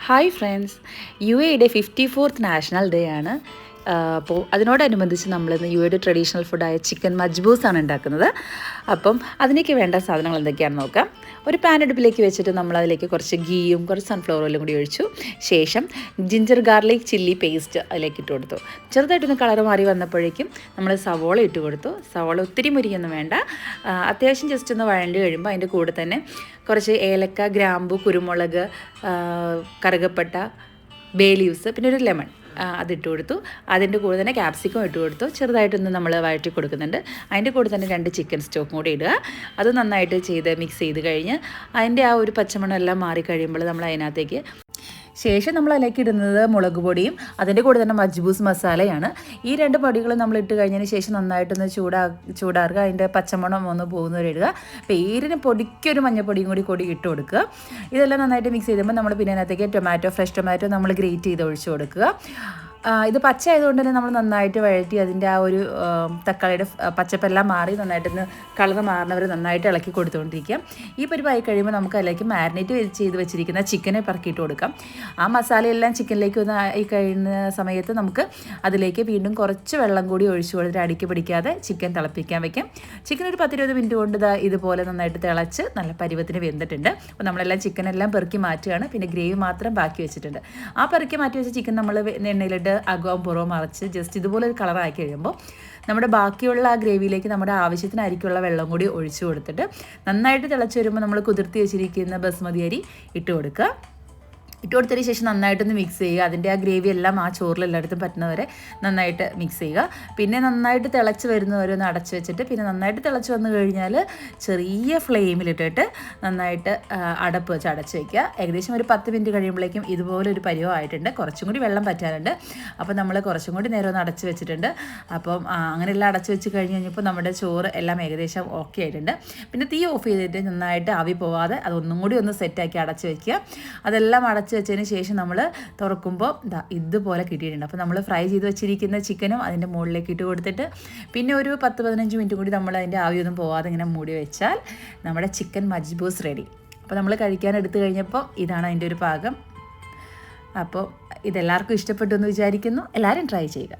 Hi friends, UAE 54th national day ആണ്. അപ്പോൾ അതിനോടനുബന്ധിച്ച് നമ്മളിന്ന് UAE ട്രഡീഷണൽ ഫുഡായ ചിക്കൻ മജ്ബൂസാണ് ഉണ്ടാക്കുന്നത്. അപ്പം അതിലേക്ക് വേണ്ട സാധനങ്ങൾ എന്തൊക്കെയാണെന്ന് നോക്കാം. ഒരു പാൻ അടുപ്പിലേക്ക് വെച്ചിട്ട് നമ്മളതിലേക്ക് കുറച്ച് ഗീയും കുറച്ച് സൺഫ്ലവർ ഓയിലും കൂടി ഒഴിച്ചു. ശേഷം ജിഞ്ചർ ഗാർലിക് ചില്ലി പേസ്റ്റ് അതിലേക്ക് ഇട്ട് കൊടുത്തു. ചെറുതായിട്ടൊന്ന് കളർ മാറി വന്നപ്പോഴേക്കും നമ്മൾ സവോള ഇട്ട് കൊടുത്തു. സവോള ഒത്തിരി മുരിയൊന്നും വേണ്ട, അത്യാവശ്യം ജസ്റ്റ് ഒന്ന് വഴണ്ടി കഴിയുമ്പോൾ അതിൻ്റെ കൂടെ തന്നെ കുറച്ച് ഏലക്ക, ഗ്രാമ്പു, കുരുമുളക്, കറുകപ്പട്ട, ബേ ലീവ്സ്, പിന്നെ ഒരു ലെമൺ അതിട്ട് കൊടുത്തു. അതിൻ്റെ കൂടെ തന്നെ ക്യാപ്സിക്കം ഇട്ട് കൊടുത്തു. ചെറുതായിട്ടൊന്ന് നമ്മൾ വഴറ്റി കൊടുക്കുന്നുണ്ട്. അതിൻ്റെ കൂടെ തന്നെ 2 ചിക്കൻ സ്റ്റോക്കും കൂടി ഇടുക. അത് നന്നായിട്ട് മിക്സ് ചെയ്ത് കഴിഞ്ഞ് അതിൻ്റെ ആ ഒരു പച്ചമണം എല്ലാം മാറിക്കഴിയുമ്പോൾ നമ്മൾ അതിനകത്തേക്ക് ശേഷം നമ്മൾ അതിലേക്ക് ഇടുന്നത് മുളക് പൊടിയും അതിൻ്റെ കൂടെ തന്നെ മജ്ബൂസ് മസാലയാണ്. ഈ 2 പൊടികളും നമ്മൾ ഇട്ട് കഴിഞ്ഞതിന് ശേഷം നന്നായിട്ടൊന്ന് ചൂടാറുക. അതിൻ്റെ പച്ചമണം ഒന്ന് പോകുന്നവരെ ഇടുക. പേരിന് പൊടിക്കൊരു മഞ്ഞപ്പൊടിയും കൂടി ഇട്ട് കൊടുക്കുക. ഇതെല്ലാം നന്നായിട്ട് മിക്സ് ചെയ്തുമ്പോൾ നമ്മൾ പിന്നെ അതിനകത്തേക്ക് ഫ്രഷ് ടൊമാറ്റോ നമ്മൾ ഗ്രേറ്റ് ചെയ്ത് ഒഴിച്ചു കൊടുക്കുക. ഇത് പച്ച ആയതുകൊണ്ട് തന്നെ നമ്മൾ നന്നായിട്ട് വഴറ്റി അതിൻ്റെ ആ ഒരു തക്കാളിയുടെ പച്ചപ്പെല്ലാം മാറി നന്നായിട്ടൊന്ന് കളർ മാറുന്നവരെ നന്നായിട്ട് ഇളക്കി കൊടുത്തുകൊണ്ടിരിക്കുക. ഈ പരിപാടി കഴിയുമ്പോൾ നമുക്ക് അതിലേക്ക് മാരിനേറ്റ് ചെയ്ത് വെച്ചിരിക്കുന്ന ചിക്കനെ പറക്കിയിട്ട് കൊടുക്കാം. ആ മസാലയെല്ലാം ചിക്കനിലേക്ക് ഒന്ന് ആയി കഴിയുന്ന സമയത്ത് നമുക്ക് അതിലേക്ക് വീണ്ടും കുറച്ച് വെള്ളം കൂടി ഒഴിച്ചു കൊടുത്തിട്ട് അടിക്ക് പിടിക്കാതെ ചിക്കൻ തിളപ്പിക്കാൻ വയ്ക്കാം. ചിക്കൻ ഒരു 10-20 മിനിറ്റ് കൊണ്ട് ഇതുപോലെ നന്നായിട്ട് തിളച്ച് നല്ല പരുവത്തിന് വെന്തിട്ടുണ്ട്. അപ്പോൾ നമ്മളെല്ലാം ചിക്കനെല്ലാം പെറുക്കി മാറ്റുകയാണ്. പിന്നെ ഗ്രേവി മാത്രം ബാക്കി വെച്ചിട്ടുണ്ട്. ആ പെറുക്കി മാറ്റി വെച്ച ചിക്കൻ നമ്മൾ എണ്ണയിലിട്ട് അകവും പുറവും മറച്ച് ജസ്റ്റ് ഇതുപോലെ ഒരു കളറാക്കി കഴിയുമ്പോൾ നമ്മുടെ ബാക്കിയുള്ള ആ ഗ്രേവിയിലേക്ക് നമ്മുടെ ആവശ്യത്തിനായിരിക്കുള്ള വെള്ളം കൂടി ഒഴിച്ചു കൊടുത്തിട്ട് നന്നായിട്ട് തിളച്ച് വരുമ്പോൾ നമ്മൾ കുതിർത്തി വെച്ചിരിക്കുന്ന ബസ്മതി അരി ഇട്ട് കൊടുക്കുക. ഇട്ട് കൊടുത്തതിന് ശേഷം നന്നായിട്ടൊന്ന് മിക്സ് ചെയ്യുക. അതിൻ്റെ ആ ഗ്രേവി എല്ലാം ആ ചോറിലെല്ലായിടത്തും പറ്റുന്നവരെ നന്നായിട്ട് മിക്സ് ചെയ്യുക. പിന്നെ നന്നായിട്ട് തിളച്ച് വരുന്നവരെ ഒന്ന് അടച്ച് വെച്ചിട്ട് പിന്നെ നന്നായിട്ട് തിളച്ച് വന്നു കഴിഞ്ഞാൽ ചെറിയ ഫ്ലെയിമിലിട്ടിട്ട് നന്നായിട്ട് അടപ്പ് വെച്ച് അടച്ച് വയ്ക്കുക. ഏകദേശം ഒരു 10 മിനിറ്റ് കഴിയുമ്പോഴേക്കും ഇതുപോലെ ഒരു പരുവമായിട്ടുണ്ട്. കുറച്ചും കൂടി വെള്ളം പറ്റാനുണ്ട്. അപ്പോൾ നമ്മൾ കുറച്ചും കൂടി നേരം ഒന്ന് അടച്ച് വെച്ചിട്ടുണ്ട്. അപ്പം അങ്ങനെയെല്ലാം അടച്ച് വെച്ച് കഴിഞ്ഞപ്പോൾ നമ്മുടെ ചോറ് എല്ലാം ഏകദേശം ഓക്കെ ആയിട്ടുണ്ട്. പിന്നെ തീ ഓഫ് ചെയ്തിട്ട് നന്നായിട്ട് ആവി പോവാതെ അതൊന്നും കൂടി ഒന്ന് സെറ്റാക്കി അടച്ച് വയ്ക്കുക. അതെല്ലാം അടച്ച് വെച്ചതിന് ശേഷം നമ്മൾ തുറക്കുമ്പോൾ ഇതുപോലെ കിട്ടിയിട്ടുണ്ട്. അപ്പോൾ നമ്മൾ ഫ്രൈ ചെയ്ത് വെച്ചിരിക്കുന്ന ചിക്കനും അതിൻ്റെ മുകളിലേക്ക് ഇട്ട് കൊടുത്തിട്ട് പിന്നെ ഒരു 10-15 മിനിറ്റ് കൂടി നമ്മൾ അതിൻ്റെ ആവിയൊന്നും പോവാതെ ഇങ്ങനെ മൂടി വെച്ചാൽ നമ്മുടെ ചിക്കൻ മജ്ബൂസ് റെഡി. അപ്പോൾ നമ്മൾ കഴിക്കാൻ എടുത്തു കഴിഞ്ഞപ്പോൾ ഇതാണ് അതിൻ്റെ ഒരു പാകം. അപ്പോൾ ഇതെല്ലാവർക്കും ഇഷ്ടപ്പെട്ടു എന്ന് വിചാരിക്കുന്നു. എല്ലാവരും ട്രൈ ചെയ്യുക.